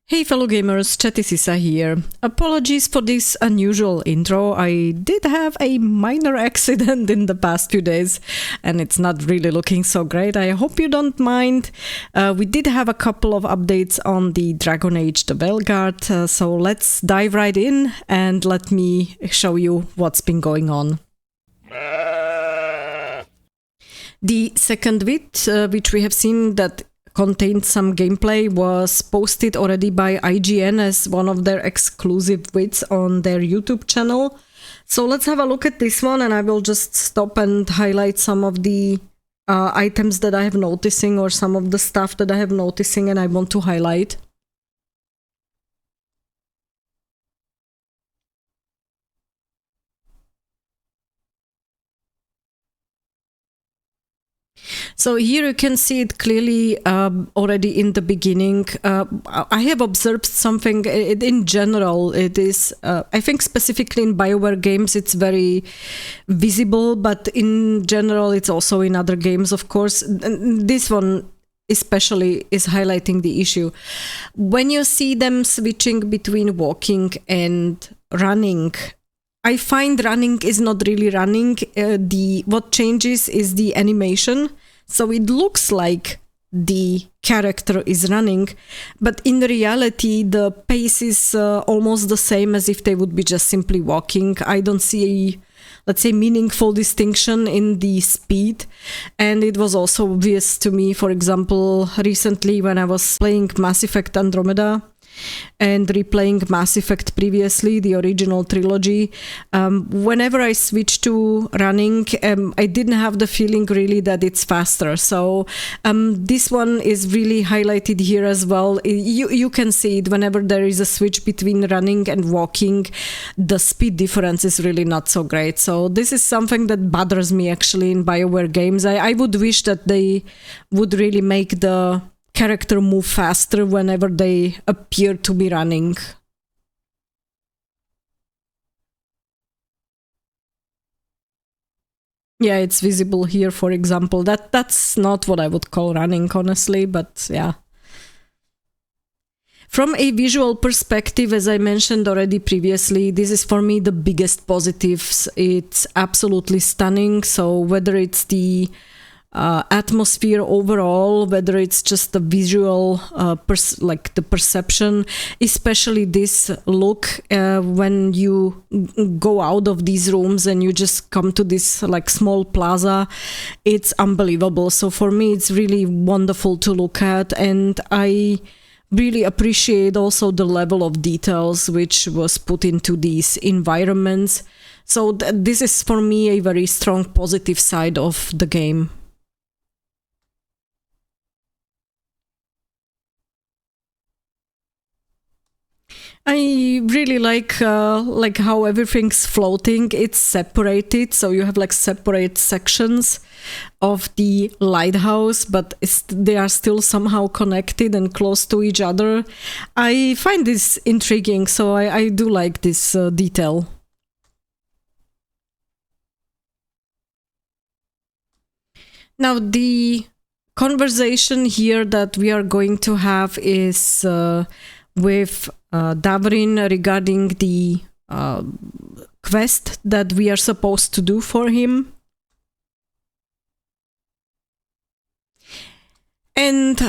Hey fellow gamers, Chatty Sisa here. Apologies for this unusual intro. I did have a minor accident in the past few days and it's not really looking so great. I hope you don't mind. We did have a couple of updates on the Dragon Age, the Veilguard, so let's dive right in and let me show you what's been going on. The second vid, which we have seen that contained some gameplay, was posted already by IGN as one of their exclusive vids on their YouTube channel. So let's have a look at this one, and I will just stop and highlight some of the items that I have noticing, or some of the stuff that I have noticing and I want to highlight. So here you can see it clearly already in the beginning. I have observed something in general. It is, I think specifically in BioWare games, it's very visible, but in general, it's also in other games, of course. This one especially is highlighting the issue. When you see them switching between walking and running, I find running is not really running. What changes is the animation. So it looks like the character is running, but in reality, the pace is almost the same as if they would be just simply walking. I don't see a, let's say, meaningful distinction in the speed. And it was also obvious to me, for example, recently when I was playing Mass Effect Andromeda and replaying Mass Effect previously, the original trilogy, whenever I switched to running, I didn't have the feeling really that it's faster. So this one is really highlighted here as well. You can see it whenever there is a switch between running and walking, the speed difference is really not so great. So this is something that bothers me actually in BioWare games. I would wish that they would really make the character move faster whenever they appear to be running. Yeah, it's visible here, for example. That's not what I would call running, honestly, but yeah. From a visual perspective, as I mentioned already previously, this is for me the biggest positives. It's absolutely stunning. So whether it's the atmosphere overall, whether it's just the visual, like the perception, especially this look when you go out of these rooms and you just come to this like small plaza, it's unbelievable. So for me, it's really wonderful to look at, and I really appreciate also the level of details which was put into these environments. So this is for me a very strong positive side of the game. I really like how everything's floating. It's separated, so you have like separate sections of the lighthouse, but they are still somehow connected and close to each other. I find this intriguing, so I do like this detail. Now the conversation here that we are going to have is with Davrin regarding the quest that we are supposed to do for him. And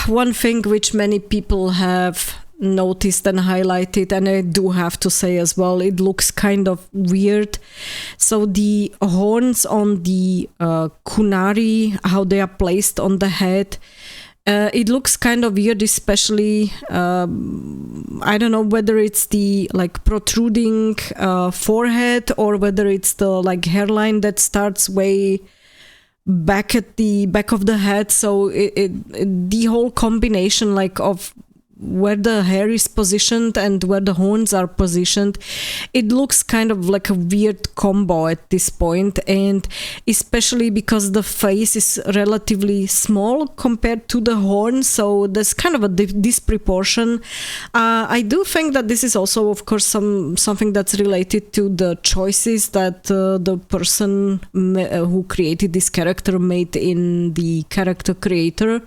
one thing which many people have noticed and highlighted, and I do have to say as well, it looks kind of weird. So the horns on the Kunari, how they are placed on the head, it looks kind of weird, especially I don't know whether it's the like protruding forehead or whether it's the like hairline that starts way back at the back of the head. So the whole combination like of where the hair is positioned and where the horns are positioned, it looks kind of like a weird combo at this point, and especially because the face is relatively small compared to the horns, so there's kind of a disproportion. I do think that this is also, of course, something that's related to the choices that the person who created this character made in the character creator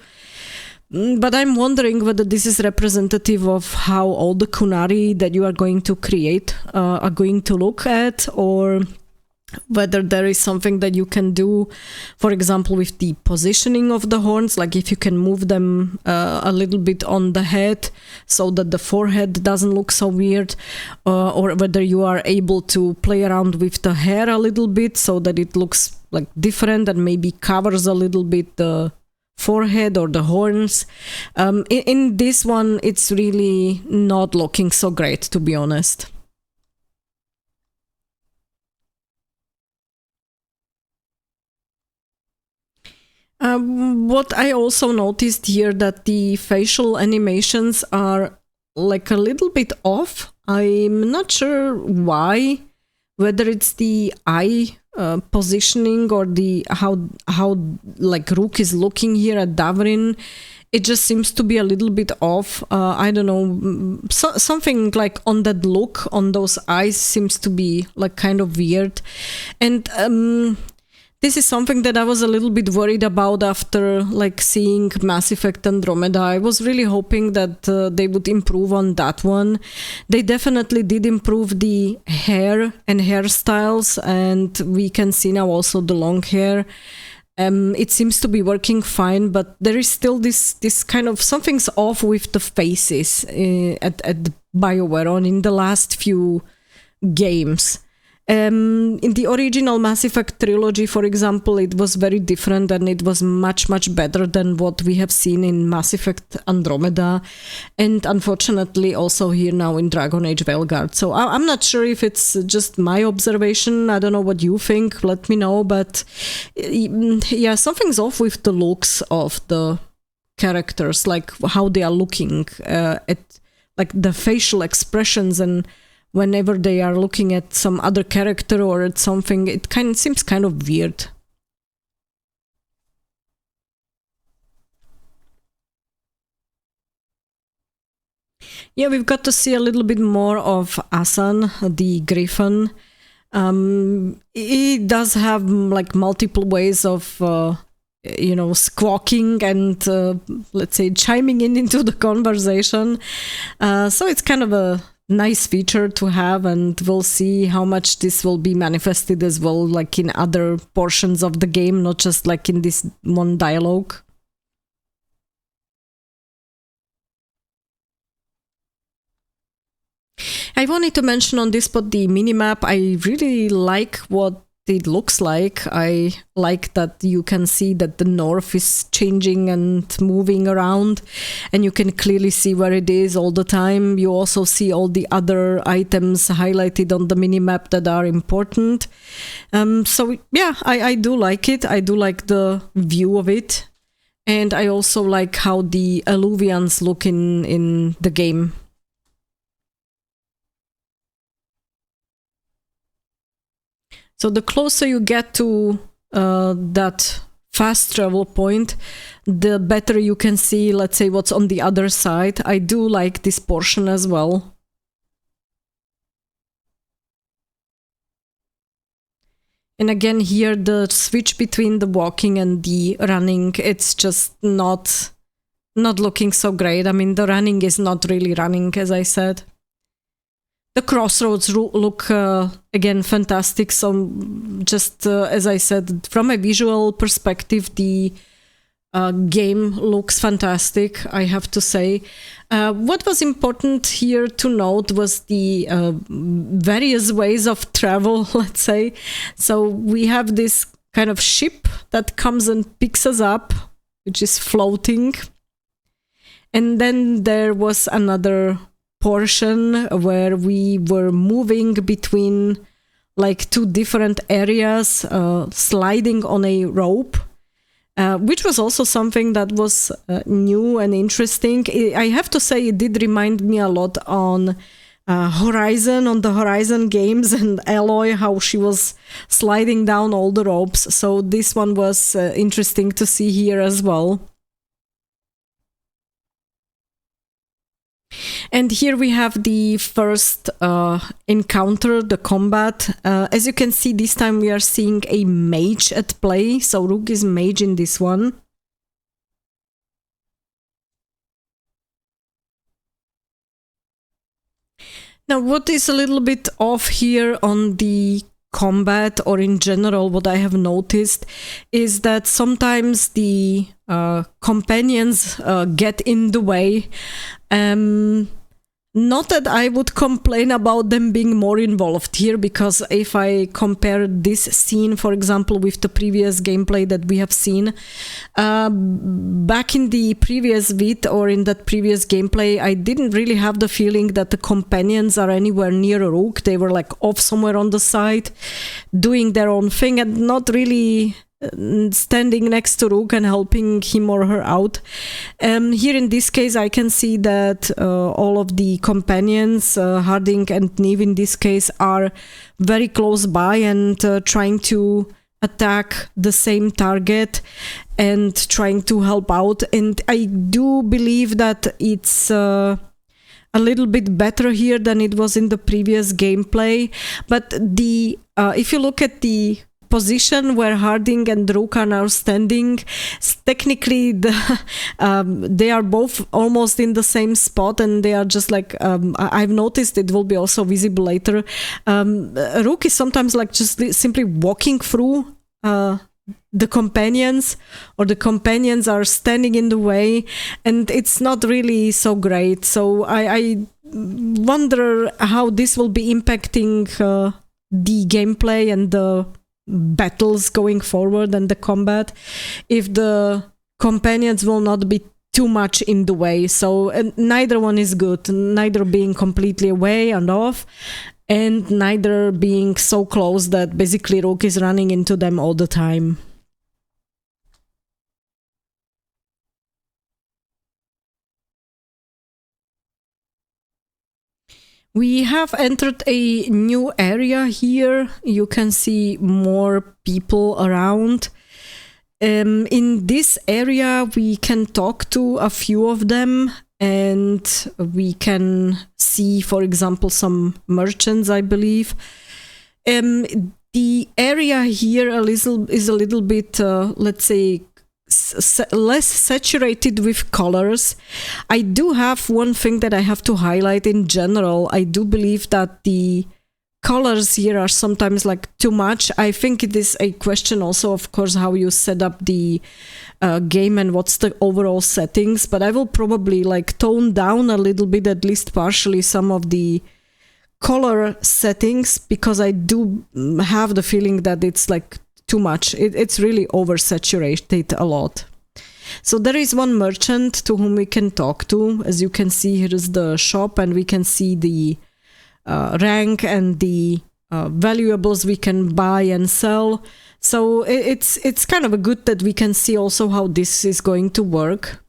But I'm wondering whether this is representative of how all the kunari that you are going to create are going to look at, or whether there is something that you can do, for example, with the positioning of the horns, like if you can move them a little bit on the head so that the forehead doesn't look so weird, or whether you are able to play around with the hair a little bit so that it looks like different and maybe covers a little bit the forehead or the horns. In this one, it's really not looking so great, to be honest. What I also noticed here, that the facial animations are like a little bit off. I'm not sure why, whether it's the eye positioning or the how like Rook is looking here at Davrin. It just seems to be a little bit off. I don't know, something like on that look on those eyes seems to be like kind of weird. And this is something that I was a little bit worried about after like seeing Mass Effect Andromeda. I was really hoping that they would improve on that one. They definitely did improve the hair and hairstyles, and we can see now also the long hair. It seems to be working fine, but there is still this kind of something's off with the faces at BioWare on in the last few games. In the original Mass Effect trilogy, for example, it was very different, and it was much, much better than what we have seen in Mass Effect Andromeda, and unfortunately also here now in Dragon Age Veilguard. So I'm not sure if it's just my observation. I don't know what you think. Let me know. But yeah, something's off with the looks of the characters, like how they are looking at like the facial expressions, and whenever they are looking at some other character or at something, it seems kind of weird. Yeah, we've got to see a little bit more of Asan, the Griffin. He does have like multiple ways of squawking and let's say chiming into the conversation. So it's kind of a nice feature to have, and we'll see how much this will be manifested as well, like in other portions of the game, not just like in this one dialogue. I wanted to mention on this spot the minimap. I really like what it looks like. I like that you can see that the north is changing and moving around, and you can clearly see where it is all the time. You also see all the other items highlighted on the minimap that are important. So yeah, I do like it. I do like the view of it, and I also like how the Alluvians look in the game. So the closer you get to that fast travel point, the better you can see, let's say, what's on the other side. I do like this portion as well. And again, here, the switch between the walking and the running, it's just not looking so great. I mean, the running is not really running, as I said. The crossroads look, again, fantastic. So just as I said, from a visual perspective, the game looks fantastic, I have to say. What was important here to note was the various ways of travel, let's say. So we have this kind of ship that comes and picks us up, which is floating. And then there was another portion where we were moving between like two different areas, sliding on a rope, which was also something that was new and interesting. I have to say, it did remind me a lot on Horizon, on the Horizon games, and Aloy, how she was sliding down all the ropes. So this one was interesting to see here as well. And here we have the first encounter, the combat. As you can see, this time we are seeing a mage at play. So Rook is mage in this one. Now, what is a little bit off here on the combat, or in general, what I have noticed is that sometimes the companions get in the way. Not that I would complain about them being more involved here, because if I compare this scene, for example, with the previous gameplay that we have seen, back in the previous vid or in that previous gameplay, I didn't really have the feeling that the companions are anywhere near a Rook. They were like off somewhere on the side, doing their own thing and not really standing next to Rook and helping him or her out. Here in this case, I can see that all of the companions, Harding and Neve in this case, are very close by and trying to attack the same target and trying to help out. And I do believe that it's a little bit better here than it was in the previous gameplay. But the if you look at the position where Harding and Rook are now standing, technically they are both almost in the same spot, and they are just like, I've noticed, it will be also visible later, Rook is sometimes like just simply walking through the companions, or the companions are standing in the way, and it's not really so great. So I wonder how this will be impacting the gameplay and the battles going forward and the combat, if the companions will not be too much in the way. So neither one is good, neither being completely away and off, and neither being so close that basically Rook is running into them all the time. We have entered a new area here. You can see more people around. In this area, we can talk to a few of them, and we can see, for example, some merchants, I believe. The area here is a little bit, let's say, less saturated with colors. I do have one thing that I have to highlight in general. I do believe that the colors here are sometimes like too much. I think it is a question also, of course, how you set up the game and what's the overall settings, but I will probably like tone down a little bit, at least partially, some of the color settings, because I do have the feeling that it's like too much. It's really oversaturated a lot. So there is one merchant to whom we can talk to. As you can see, here is the shop, and we can see the rank and the valuables we can buy and sell. So it's kind of a good that we can see also how this is going to work.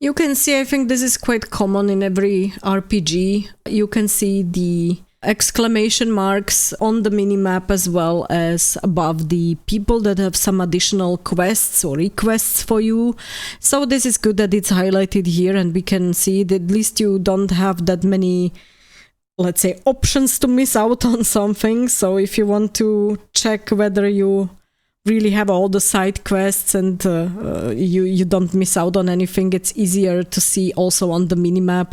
You can see, I think this is quite common in every RPG. You can see the exclamation marks on the minimap, as well as above the people that have some additional quests or requests for you. So this is good that it's highlighted here, and we can see that at least you don't have that many, let's say, options to miss out on something. So if you want to check whether you really have all the side quests and you don't miss out on anything, it's easier to see also on the minimap,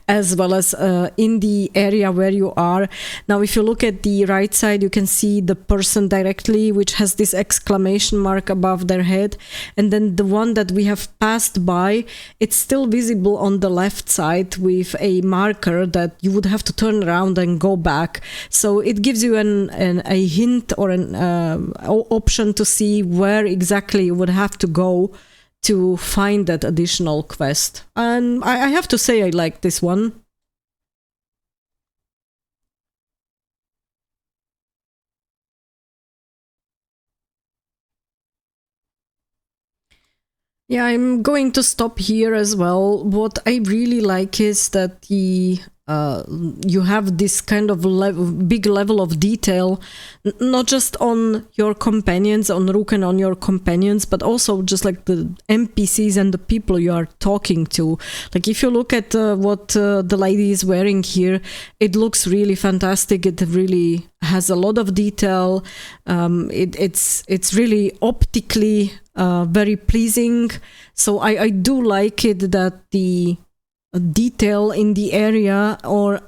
as well as in the area where you are. Now, if you look at the right side, you can see the person directly, which has this exclamation mark above their head, and then the one that we have passed by, it's still visible on the left side with a marker that you would have to turn around and go back. So it gives you a hint or an option to see where exactly you would have to go to find that additional quest. And I have to say I like this one. Yeah, I'm going to stop here as well. What I really like is that the you have this kind of big level of detail, not just on your companions, on Rook and on your companions, but also just like the NPCs and the people you are talking to. Like if you look at what the lady is wearing here, it looks really fantastic. It really has a lot of detail. It's really optically very pleasing. So I do like it that the detail in the area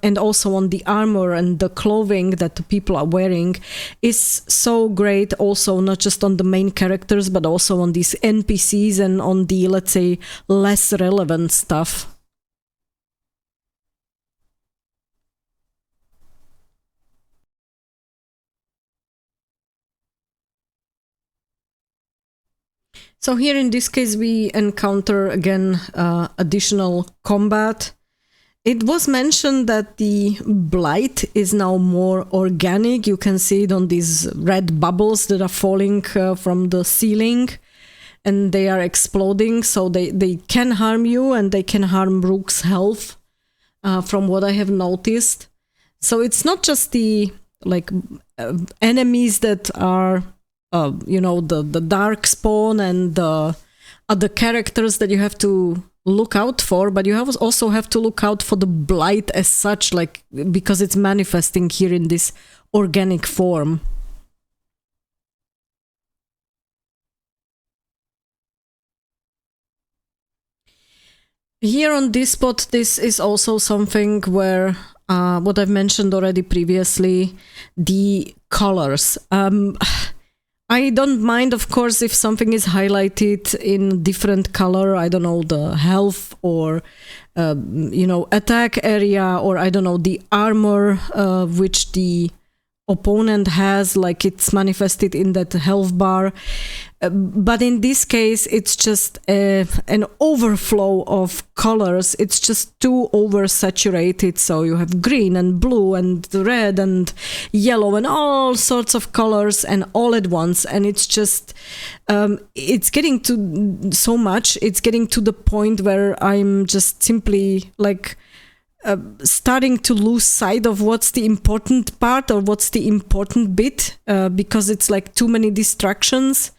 and also on the armor and the clothing that the people are wearing is so great, also not just on the main characters but also on these NPCs and on the, let's say, less relevant stuff. So here in this case we encounter again additional combat. It was mentioned that the blight is now more organic. You can see it on these red bubbles that are falling from the ceiling and they are exploding, so they can harm you and they can harm Rook's health from what I have noticed. So it's not just the enemies that are you know, the darkspawn and the other characters that you have to look out for, but you also have to look out for the blight as such, like because it's manifesting here in this organic form. Here on this spot, this is also something where what I've mentioned already previously, the colors. I don't mind, of course, if something is highlighted in different color, I don't know, the health or, you know, attack area, or I don't know, the armor which the opponent has, like it's manifested in that health bar. But in this case, it's just an overflow of colors. It's just too oversaturated. So you have green and blue and red and yellow and all sorts of colors and all at once. And it's just, it's getting to so much. It's getting to the point where I'm just simply like, starting to lose sight of what's the important part or what's the important bit, because it's like too many distractions.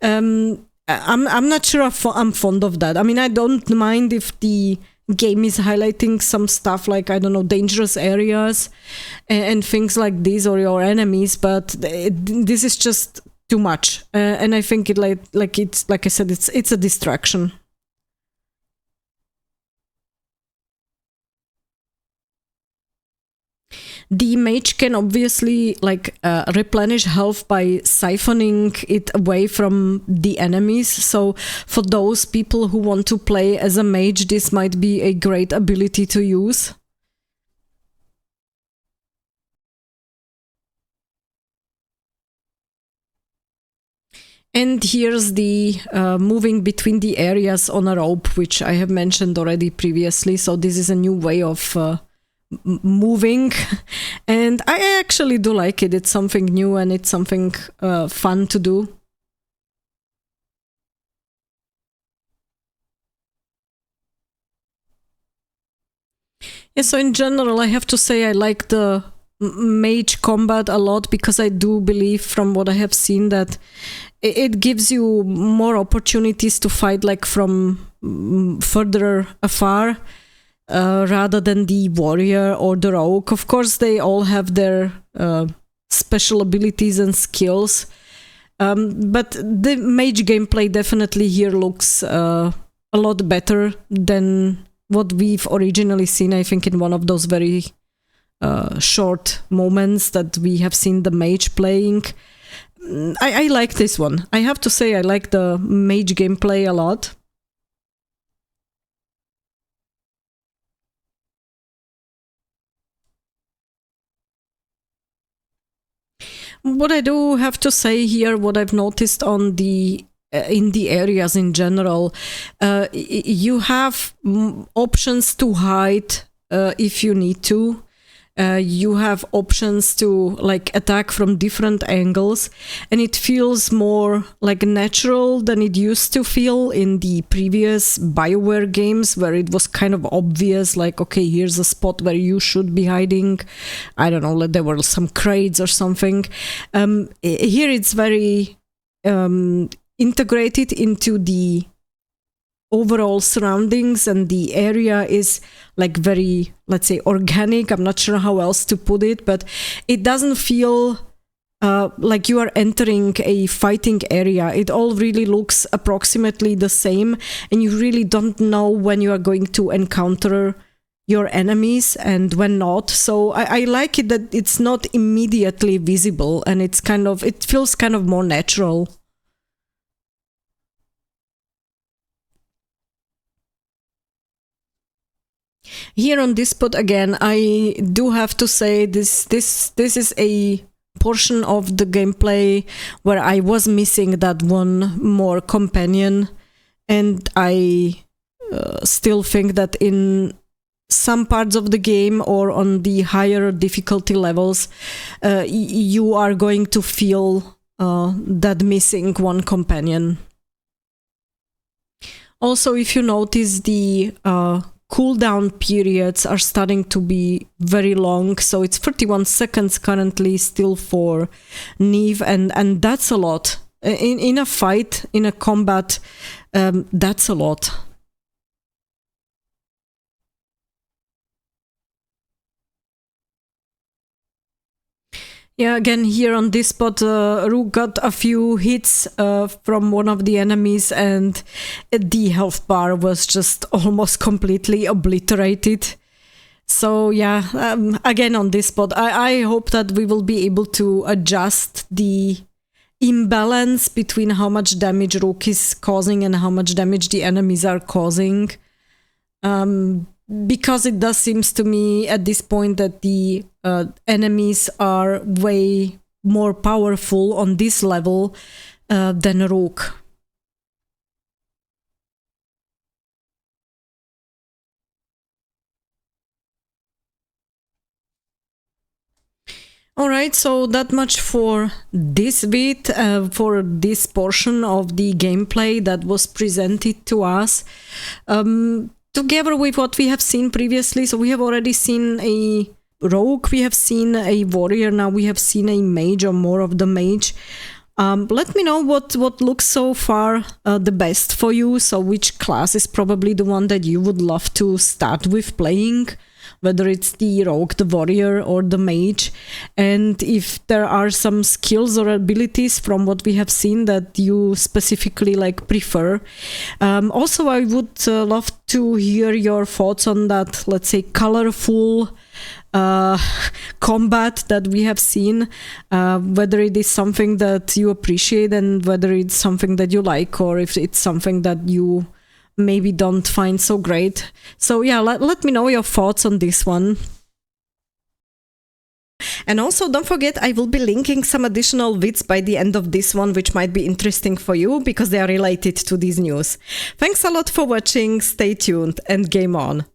I'm not sure if I'm fond of that. I mean, I don't mind if the game is highlighting some stuff like, I don't know, dangerous areas and things like this, or your enemies, but this is just too much. And I think it it's like I said, it's a distraction. The mage can obviously replenish health by siphoning it away from the enemies. So for those people who want to play as a mage, this might be a great ability to use. And here's the moving between the areas on a rope, which I have mentioned already previously. So this is a new way of moving, and I actually do like it. It's something new and it's something fun to do. Yeah, so in general, I have to say I like the mage combat a lot, because I do believe from what I have seen that it gives you more opportunities to fight like from further afar. Rather than the warrior or the rogue. Of course, they all have their special abilities and skills, but the mage gameplay definitely here looks a lot better than what we've originally seen, I think, in one of those very short moments that we have seen the mage playing. I like this one. I have to say I like the mage gameplay a lot. What I do have to say here, what I've noticed on the in the areas in general, you have options to hide if you need to. You have options to like attack from different angles, and it feels more like natural than it used to feel in the previous BioWare games, where it was kind of obvious, like, okay, here's a spot where you should be hiding. I don't know, like there were some crates or something. Here it's very integrated into the overall surroundings, and the area is like very, let's say, organic. I'm not sure how else to put it, but it doesn't feel like you are entering a fighting area. It all really looks approximately the same, and you really don't know when you are going to encounter your enemies and when not. So I like it that it's not immediately visible, and it's kind of, it feels kind of more natural. Here on this spot again, I do have to say this is a portion of the gameplay where I was missing that one more companion, and I still think that in some parts of the game or on the higher difficulty levels, you are going to feel that missing one companion. Also, if you notice, the cooldown periods are starting to be very long, so it's 31 seconds currently still for Neve, and that's a lot. In a fight, in a combat, that's a lot. Yeah, again, here on this spot, Rook got a few hits from one of the enemies, and the health bar was just almost completely obliterated. So yeah, again on this spot, I hope that we will be able to adjust the imbalance between how much damage Rook is causing and how much damage the enemies are causing. Because it does seems to me at this point that the enemies are way more powerful on this level than Rook. Alright, so that much for this bit, for this portion of the gameplay that was presented to us. Together with what we have seen previously, so we have already seen a rogue, we have seen a warrior, now we have seen a mage, or more of the mage. Let me know what looks so far the best for you, so which class is probably the one that you would love to start with playing, whether it's the rogue, the warrior, or the mage, and if there are some skills or abilities from what we have seen that you specifically like prefer. Also, I would love to hear your thoughts on that, let's say, colorful combat that we have seen, whether it is something that you appreciate and whether it's something that you like, or if it's something that you maybe don't find so great. So yeah, let me know your thoughts on this one. And also, don't forget, I will be linking some additional vids by the end of this one, which might be interesting for you because they are related to these news. Thanks a lot for watching, stay tuned, and game on!